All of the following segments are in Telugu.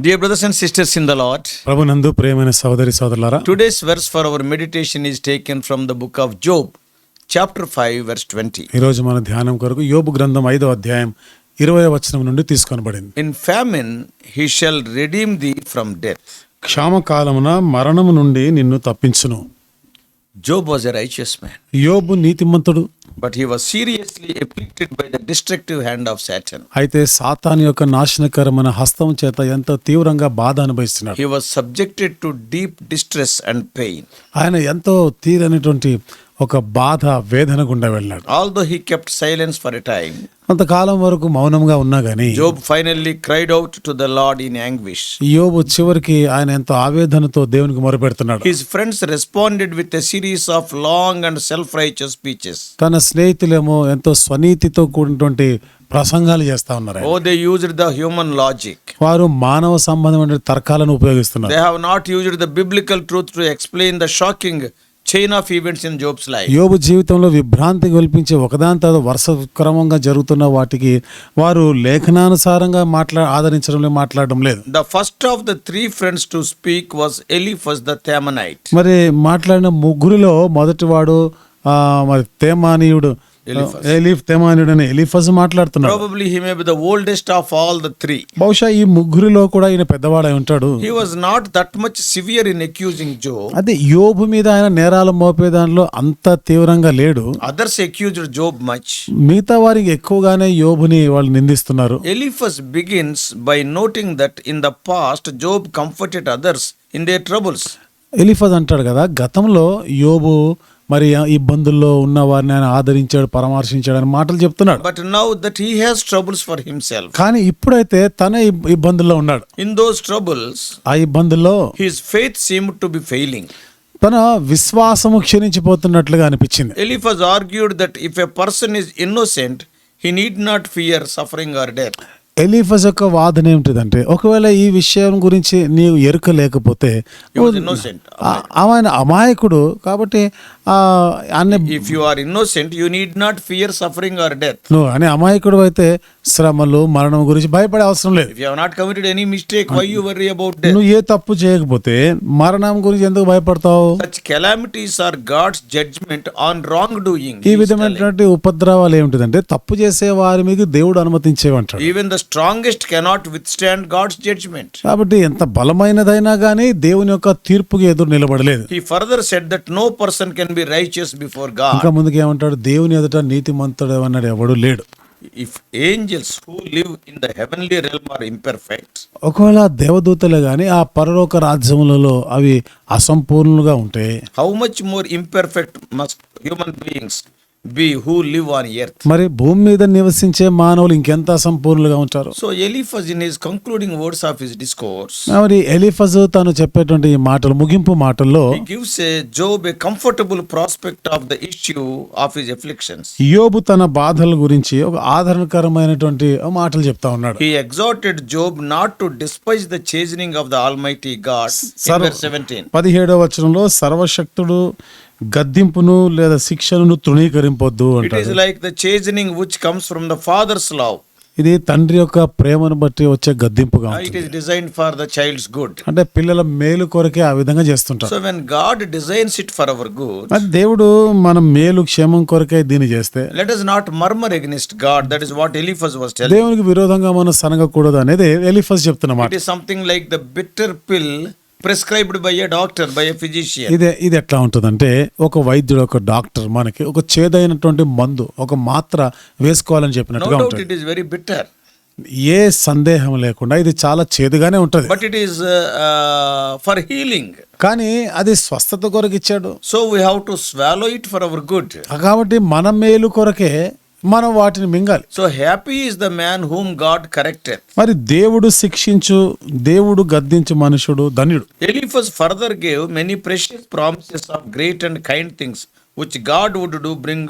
Dear brothers and sisters in the Lord, ప్రభునందు ప్రియమైన సహోదరి సహోదరులారా, today's verse for our meditation is taken from the book of Job, chapter 5, verse 20. ఈ రోజు మన ధ్యానం కొరకు యోబు గ్రంథం 5వ అధ్యాయం 20వ వచనం నుండి తీసుకొనబడింది. In famine he shall redeem thee from death. క్షామకాలమున మరణము నుండి నిన్ను తప్పించును. Job was a righteous man, యోబు నీతిమంతుడు, but he was seriously afflicted by the destructive hand of Satan. అయితే సాతాను యొక్క నాశనకరమైన హస్తం చేత ఎంతో తీవ్రంగా బాధ అనుభవిస్తున్నాడు. He was subjected to deep distress and pain. ఆయన ఎంతో తీరనిటువంటి ఒక బాధ వేదన గుండా వెళ్ళాడు. Although he kept silence for a time, కొంతకాలం వరకు మౌనంగా ఉన్నా గానీ Job finally cried out to the Lord in anguish. యోబు చివరికి ఆయన ఎంతో ఆవేదనతో దేవునికి మొరపెడుతున్నాడు. His friends responded with a series of long and self-righteous speeches. తన స్నేహితులేమో ఎంతో స్వనీతితో కూడినటువంటి ప్రసంగాలు చేస్తా ఉన్నారు. Oh, they used the human logic. వారు మానవ సంబంధమైన తర్కాలను ఉపయోగిస్తున్నారు. They have not used the biblical truth to explain the shocking chain of events in Job's life. యోబు జీవితంలో విభ్రాంతి కల్పించే ఒకదాని తర్వాత వరుస క్రమంగా జరుగుతున్న వాటికి వారు లేఖనానుసారంగా మాట్లాడడం లేదు. The first of the three friends to speak was Eliphaz the Temanite. మరి మాట్లాడిన ముగ్గురిలో మొదటివాడు మరి తేమానీయుడు తేమానీయుడు అనే ఎలీఫజ్ మాట్లాడుతున్నాడు. Probably he may be the oldest of all the three. బహుశా ఈ ముగ్గురిలో కూడా ఈయన పెద్దవాడై ఉంటాడు. He was not that much severe in accusing Job. అదే యోబు మీద ఆయన నేరాలు మోపే దానిలో అంత తీవ్రంగా లేడు. Others accused Job much. మిగతా వారికి ఎక్కువగానే యోబుని వాళ్ళు నిందిస్తున్నారు. Eliphaz begins by noting that in the past Job comforted others in their troubles. Eliphaz అంటాడు కదా, గతంలో యోబు మరి ఇబ్బందుల్లో ఉన్న వారిని ఆయన ఆదరించాడు, పరామర్శించాడు అని మాటలు చెప్తున్నాడు. But now that he has troubles for himself, కానీ ఇప్పుడైతే తన ఇబ్బందుల్లో ఉన్నాడు. in those troubles, ఆ ఇబ్బందుల్లో his faith seemed to be failing. తన విశ్వాసము క్షీణించిపోతున్నట్లుగా అనిపించింది. Eliphaz argued that if a person is innocent, he need not fear suffering or death. Eliphaz యొక్క వాదన ఏమిటిదంటే, ఒకవేళ ఈ విషయం గురించి నీవు ఎరుక లేకపోతే He was innocent. ఆయన అమాయకుడు కాబట్టి If you are innocent, you need not fear suffering or death. నువ్వు అని అమాయకుడు అయితే శ్రమలు మరణం గురించి భయపడే అవసరం లేదు. If you have not committed any mistake, why you worry about death? నువ్వు ఏ తప్పు చేయకపోతే మరణం గురించి ఎందుకు భయపడతావు? Such calamities are God's judgment on wrongdoing. ఈ విధమైనటువంటి ఉపద్రవాలు ఏమిటిదంటే తప్పు చేసే వారి మీద దేవుడు అనుమతించేవంటాడు. Even the strongest cannot withstand God's judgment. కాబట్టి ఎంత బలమైనదైనా గానీ దేవుని యొక్క తీర్పుకి ఎదురు నిలబడలేదు. He further said that no person can be righteous before God. ఇంకా ముందుకు ఏమంటాడు, దేవుని ఎదుట నీతిమంతుడు అన్నాడు ఎవడు లేడు. If angels who live in the heavenly realm are imperfect, ఒకవేళ దేవదూతలే గాని ఆ పరలోక రాజ్యములలో అవి అసంపూర్ణులుగా ఉంటే how much more imperfect must human beings be who live on earth? మరి భూమి మీద నివసించే మానవులు ఇంకెంత అసంపూర్ణులుగా ఉంటారు. So Eliphaz in his concluding words of his discourse, మరి ఎలీఫజ్ తను చెప్పేటువంటి ఈ మాటలు ముగింపు మాటల్లో he gives Job a comfortable prospect of the issue of his afflictions. యోబు తన బాధల గురించి ఒక ఆదరణకరమైనటువంటి మాటలు చెప్తా ఉన్నాడు. He exhorted Job not to despise the chastening of the Almighty God. In verse 17. 17వ వచనంలో సర్వశక్తుడు గద్దింపును లేదా శిక్షను తృణీకరింపొద్దు It అంటాడు. is like the chastening which comes from the father's love. ఇది తండ్రి యొక్క ప్రేమను బట్టి వచ్చే గద్దింపుగా It ఉంటుంది. is designed for the child's good. అంటే పిల్లల మేలు కొరకే ఆ విధంగా చేస్తుంటారు. So when God designs it for our good, అది దేవుడు మనం మేలు క్షేమం కొరకే దీన్ని చేస్తే let us not murmur against God. That is what Eliphaz was telling. దేవునికి విరోధంగా మనం సనగకూడదు అనేది Eliphaz చెప్తున్నమాట. It is something like the bitter pill prescribed by a doctor, by a physician. ఇది ఎట్లా ఉంటుందంటే ఒక వైద్యుడు ఒక డాక్టర్ మనకి ఒక చేదైనటువంటి మందు ఒక మాత్ర వేసుకోవాలని No చెప్పినట్టుగా doubt ఉంటుంది. it is very bitter, ఏ సందేహం లేకుండా ఇది చాలా చేదుగానే ఉంటది. but it is for healing. కానీ అది స్వస్థత కొరకు ఇచ్చాడు. So we have to swallow it for our good. కాబట్టి మన మేలు కొరకే మనం వాటిని మింగాలి. So happy is the man whom God corrected. మరి దేవుడు శిక్షించు దేవుడు గద్దించు మనుషుడు ధన్యుడు. Eliphaz further gave many precious promises of great and kind things which God would do bring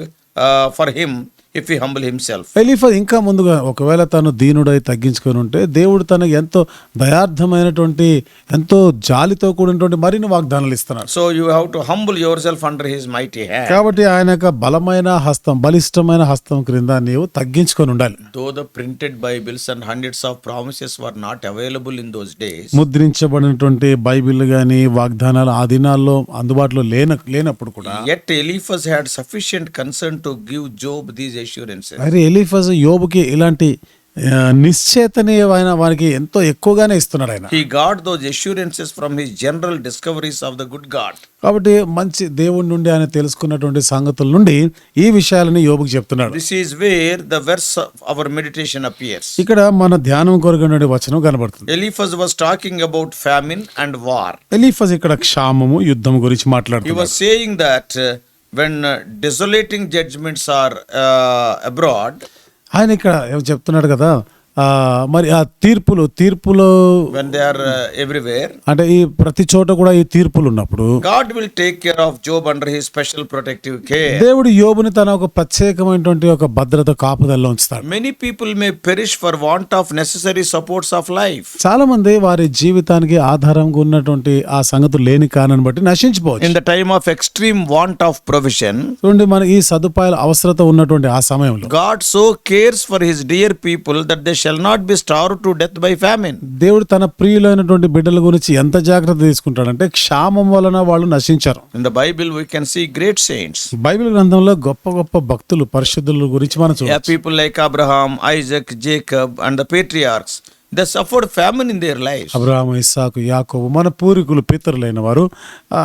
for him if he humble himself. Eliphaz ఇంకా ముందుగా ఒకవేళ తను దీనుడై తగ్గించుకొని ఉంటే దేవుడు తనకు ఎంతో దయార్థమైనటువంటి ఎంతో జాలితో కూడినటువంటి మరిన్ని వాగ్దానాలు ఇస్తున్నాడు. So you have to humble yourself under his mighty hand. కాబట్టి ఆయన యొక్క బలమైన హస్తం, బలిష్టమైన హస్తం క్రింద నీవు తగ్గించుకొని ఉండాలి. Though the printed Bibles and hundreds of promises were not available in those days, ముద్రించబడినటువంటి బైబిల్ గాని వాగ్దానాలు ఆ దినాల్లో అందుబాటులో లేనప్పుడు కూడా yet Eliphaz had sufficient concern to give Job these assurances. మరి ఎలీఫజ్ యోబుకి ఇలాంటి నిశ్చేతనీయమైన వారికి ఎంతో ఎక్కువగానే ఇస్తున్నాడు ఆయన. He got those assurances from his general discoveries of the good God. కాబట్టి మంచి దేవుడి నుండి ఆయన తెలుసుకున్నటువంటి సంగతుల నుండి ఈ విషయాలని యోబుకి చెప్తున్నాడు. This is where the verse of our meditation appears. ఇక్కడ మన ధ్యానం కొరకున్నటువంటి వచనం కనబడుతుంది. Eliphaz was talking about famine and war. Eliphaz ఇక్కడ క్షామము, యుద్ధం గురించి He మాట్లాడుతున్నాడు. was saying that when desolating judgments are abroad, ఆయన ఇక్కడ ఏమో చెప్తున్నాడు కదా, మరి ఆ తీర్పులో when they are everywhere, అంటే ఈ ప్రతి చోట కూడా ఈ తీర్పులు ఉన్నప్పుడు God will take care of Job under his special protective care. దేవుడు యోబుని తన ఒక ప్రత్యేకమైనటువంటి ఒక భద్రత కాపుదల్లో ఉంచుతాడు. Many people may perish for want of necessary supports of life. చాలా మంది వారి జీవితానికి ఆధారంగా ఉన్నటువంటి ఆ సంగతులు లేని కారణాన్ని బట్టి నశించిపోవచ్చు. In the time of extreme want of provision, చూడండి, మన ఈ సదుపాయాల అవసరత ఉన్నటువంటి ఆ సమయంలో God so cares for his dear people that they shall not be starved to death by famine. దేవుడు తన ప్రియులైనటువంటి బిడ్డల గురించి ఎంత జాగ్రత్త తీసుకుంటాడంటే క్షామం వలన వాళ్ళు నశించారు. In the Bible we can see great saints. Bible గ్రంథంలో గొప్ప గొప్ప భక్తులు, పరిశుద్ధుల గురించి మనం Yeah, చూడొచ్చు. people like Abraham, Isaac, Jacob and the patriarchs. They suffered famine in their lives. Abraham, ఇస్సాకు, యాకోబు మన పూర్వీకులు, పితరులైన వారు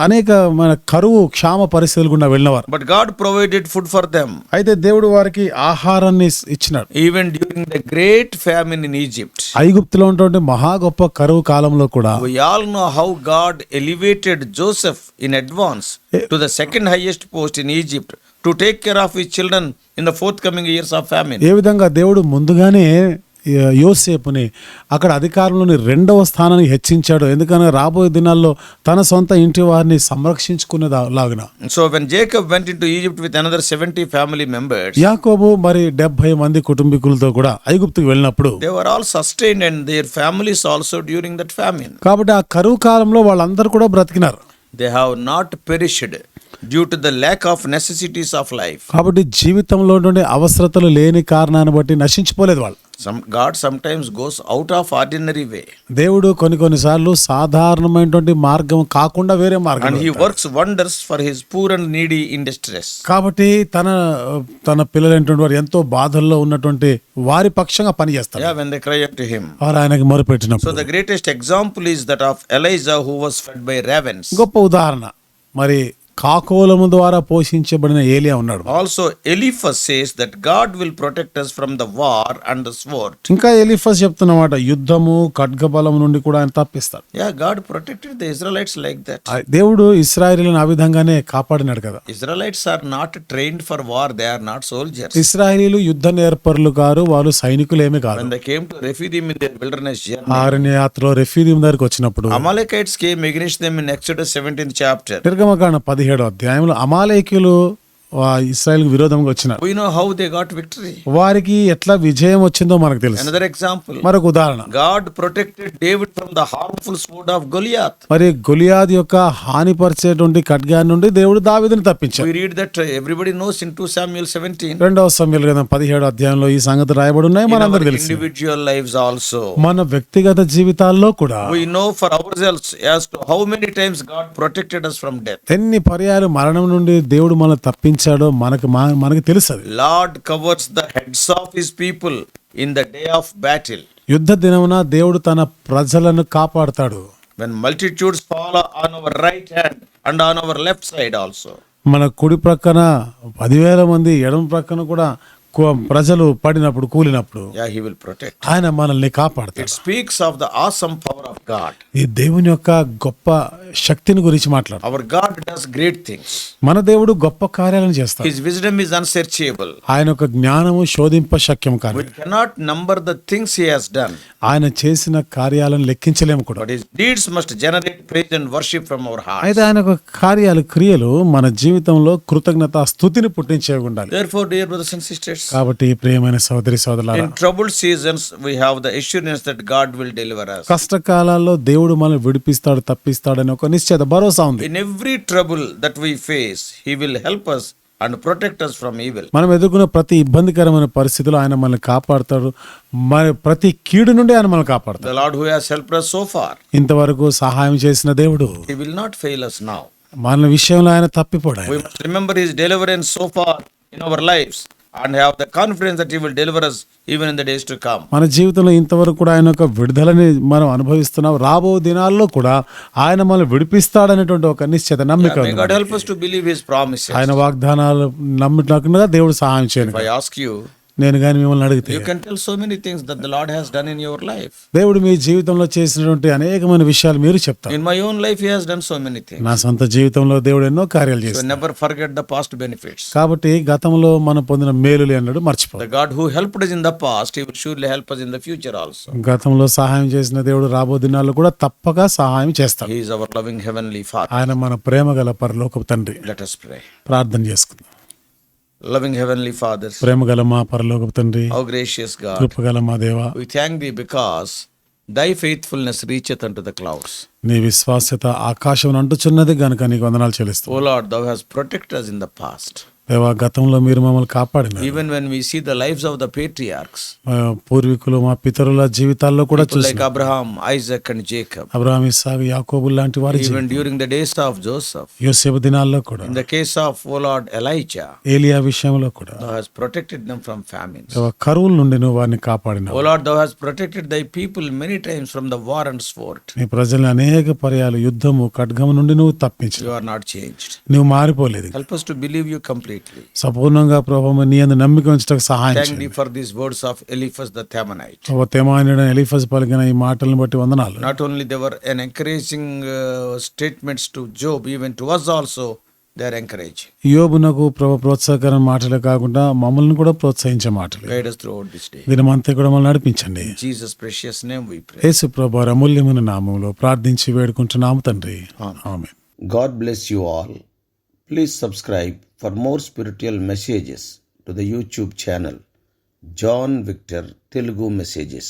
అనేక మన కరువు, క్షామ పరిస్థితులు గుండా వెళ్ళినవారు. But God provided food for them. అయితే దేవుడు వారికి ఆహారాన్ని ఇచ్చినాడు. Even during the great famine in Egypt. ఐగుప్తులో ఉన్నటువంటి మహా గొప్ప కరువు కాలంలో కూడా We all know how God elevated Joseph in advance to the second highest post in Egypt to take care of his children in the forthcoming years of famine. ఏ విధంగా దేవుడు ముందుగానే యోసేపుని అక్కడ అధికారంలోని 2వ స్థానానికి హెచ్చించాడు. ఎందుకనగా రాబోయే దినాల్లో తన సొంత ఇంటి వారిని సంరక్షించుకునేలాగున. So when Jacob went into Egypt with another 70 family members, యాకోబు మరి 70 మంది కుటుంబీకులతో కూడా ఐగుప్తుకు వెళ్ళినప్పుడు they were all sustained and their families also during that famine. కాబట్టి ఆ కరువు కాలంలో వాళ్ళందరూ కూడా బ్రతికినారు. They have not perished due to the lack of necessities of life. కాబట్టి జీవితంలో ఉన్నటువంటి అవసరతలు లేని కారణాన్ని బట్టి నశించిపోలేదు వాళ్ళు. God sometimes goes out of ordinary way. దేవుడు కొన్నిసార్లు సాధారణమైనటువంటి మార్గం కాకుండా వేరే మార్గం, And he works wonders for his poor and needy in distress. కాబట్టి తన పిల్లలైనటువంటి వారు ఎంతో బాధల్లో ఉన్నటువంటి వారి పక్షంగా పనిచేస్తారు. Yeah, when they cry unto him. వారు ఆయనకి మొరపెట్టినప్పుడు. So the greatest example is that of Elijah who was fed by ravens. గొప్ప ఉదాహరణ మరి కాకోలము ద్వారా పోషించబడిన ఏలియా ఉన్నాడు. Also Eliphaz says that God will protect us from the war and the sword. ఇంకా ఎలీఫజ్ చెప్తున్నమాట, యుద్ధము ఖడ్గబలం నుండి కూడా ఆయన తప్పిస్తాడు. Yeah, God protected the Israelites like that. దేవుడు ఇశ్రాయేలులను ఆ విధంగానే కాపాడినాడు కదా. Israelites are not trained for war, they are not soldiers. ఇశ్రాయేలీలు యుద్ధ నేర్పరులు కారు, వాళ్ళు సైనికులేమీ కాదు. When they came to Rephidim in their wilderness journey, అరణ్య యాత్రలో రెఫీదీం దగ్గరికి వచ్చినప్పుడు Amalekites came against them in Exodus 17th chapter. నిర్గమకాండ 17వ అధ్యాయంలో అమాలేకీయులు ఇశ్రాయేలుకు విరోధంగా వచ్చినారు. We know how they got victory. వారికి ఎట్లా విజయం వచ్చిందో మనకు తెలుసు. Another example, మరొక ఉదాహరణ, God protected David from the harmful sword of Goliath. మరి గొలియాద్ యొక్క హానిపరిచేటువంటి ఖడ్గాన్ని నుండి దేవుడు దావీదుని తప్పించాడు. We read that everybody knows in 2 Samuel 17. 2వ సమూయేలు గ్రంథం 17వ అధ్యాయంలో ఈ సంగతి రాయబడి ఉన్నాయి. In our మనందరికీ తెలుసు. individual lives also. మన వ్యక్తిగత జీవితాల్లో కూడా We know for ourselves as to how many times God protected us from death. ఎన్ని పర్యాలు మరణం నుండి దేవుడు మనల్ని తప్పించాడో మనకు తెలుసు. Lord covers the heads of his people in the day of battle. యుద్ధ దినమున దేవుడు తన ప్రజలను కాపాడుతాడు. When multitudes fall on our right hand and on our left side also. మన కుడి ప్రక్కన 10,000 మంది, ఎడమ ప్రక్కన కూడా ప్రజలు పడినప్పుడు, కూలినప్పుడు Yeah, he will protect. ఆయన మనల్ని కాపాడుతాడు. It speaks of the awesome power of God. ఈ దేవుని యొక్క గొప్ప శక్తిని గురించి మాట్లాడు. Our God does great things. మన దేవుడు గొప్ప కార్యాలను చేస్తాడు. His wisdom is unsearchable. ఆయన యొక్క జ్ఞానము శోధింప శక్యం కాదు. We cannot number the things he has done. ఆయన చేసిన కార్యాలను లెక్కించలేము కూడా. But his deeds must generate praise and worship from our hearts. అయితే ఆయన యొక్క కార్యాలు, క్రియలు మన జీవితంలో కృతజ్ఞత, స్తుతిని పుట్టించేవి ఉండాలి. Therefore, dear brothers and sisters, brothers, కాబట్టి ప్రియమైన సోదరి సోదరులారా, in troubled seasons, we have the assurance that God will deliver us. కష్టకాలాల్లో దేవుడు మనల్ని విడిపిస్తాడు, తప్పిస్తాడని ఒక నిశ్చయ భరోసా ఉంది. In every trouble that we face, He will help us and protect us from evil. మనం ఎదుర్కొన్న ప్రతి ఇబ్బందికరమైన పరిస్థితుల్లో ఆయన మనల్ని కాపాడతాడు, మరి ప్రతి కీడు నుండి ఆయన మనల్ని కాపాడతాడు. The Lord who has helped us so far, ఇంతవరకు సహాయం చేసిన దేవుడు He will not fail us now. మన విషయంలో ఆయన తప్పిపోడు. We must remember His deliverance so far in our lives and have the confidence that He will deliver us even in the days to come. మన జీవితంలో ఇంతవరకు కూడా ఆయన యొక్క విడుదలని మనం అనుభవిస్తున్నాం. రాబో దినాల్లో కూడా ఆయన మనల్ని విడిపిస్తాడనేటువంటి ఒక నిశ్చిత నమ్మిక May ఉంది. God help us to believe His promises. ఆయన వాగ్దానాలు నమ్మినట్టుగా దేవుడు సహాయం చేయను. If I ask you, నేను కానీ మిమ్మల్ని అడిగితే you can tell so many things that the Lord has done in your life. దేవుడు మీ జీవితంలో చేసినటువంటి అనేకమైన విషయాలు మీరు చెప్తారు. In my own life, He has done so many things. నా సొంత జీవితంలో దేవుడు ఎన్నో కార్యాలు So చేశాడు. never forget the past benefits. కాబట్టి గతంలో మనం పొందిన మేలులు అన్నాడు మర్చిపో. The God who helped us in the past, He will surely help us in the future also. గతంలో సహాయం చేసిన దేవుడు రాబో దినాల్లో కూడా తప్పక సహాయం చేస్తాడు. He is our loving heavenly Father. ఆయన మన ప్రేమ గల పరలోకపు తండ్రి. Let us pray. ప్రార్థన చేసుకుందాం. Loving heavenly Father, ప్రేమ గల మా పరలోకపు తండ్రి, how gracious God, కృపగల మా దేవా, we thank Thee because Thy faithfulness reacheth unto the clouds. నీ విశ్వాస్యత ఆకాశం అంటుచున్నది గనుక నీకు వందనాలు చెల్లిస్తాం. O Lord, Thou hast protected us in the past. దేవా, గతంలో మీరు మమ్మల్ని కాపాడినారు. Even when we see the lives of the patriarchs, మా పూర్వీకులు మా పితరుల జీవితాల్లో కూడా people like చూసి Abraham, Isaac and Jacob, Abraham, ఇస్సాకు, యాకోబు లాంటి వారి even during the days of Joseph, యోసేపు దినాల్లో కూడా, in the case of, O Lord, Elijah, ఏలియా విషయంలో కూడా Thou hast protected them from famines. దేవా, కరువుల నుండి నువ్వు వారిని కాపాడినావు. O Lord, Thou hast protected Thy people many times from the war and sword. నీ ప్రజల్ని అనేక పర్యాలు యుద్ధము ఖడ్గము నుండి నువ్వు తప్పించు. You are not changed. నువ్వు మారిపోలేదు. Help us to believe You completely. సంపూర్ణంగా ప్రభువు నీ యందు నమ్మిక ఉంచటకు సహాయం Thank చేయండి. Thee for these words of Eliphaz the Themanite. ప్రభువా, తెమానీయుడైన ఎలీఫజు పలికిన ఈ మాటలను బట్టి వందనాలు. Not only they were an encouraging statements to Job, even to us also they are encouraging. యోబునకు ప్రభు ప్రోత్సాహకరమైన మాటలే కాకుండా మమ్మల్ని కూడా ప్రోత్సహించే మాటలు. Guide us throughout this day. దినమంతా కూడా మమ్మల్ని నడిపించండి. In Jesus' precious name we pray. యేసు ప్రభు అమూల్యమైన నామములో ప్రార్థించి వేడుకుంటున్నాము తండ్రి. ఆమేన్. God bless you all. Please subscribe for more spiritual messages to the YouTube channel John Victor Telugu Messages.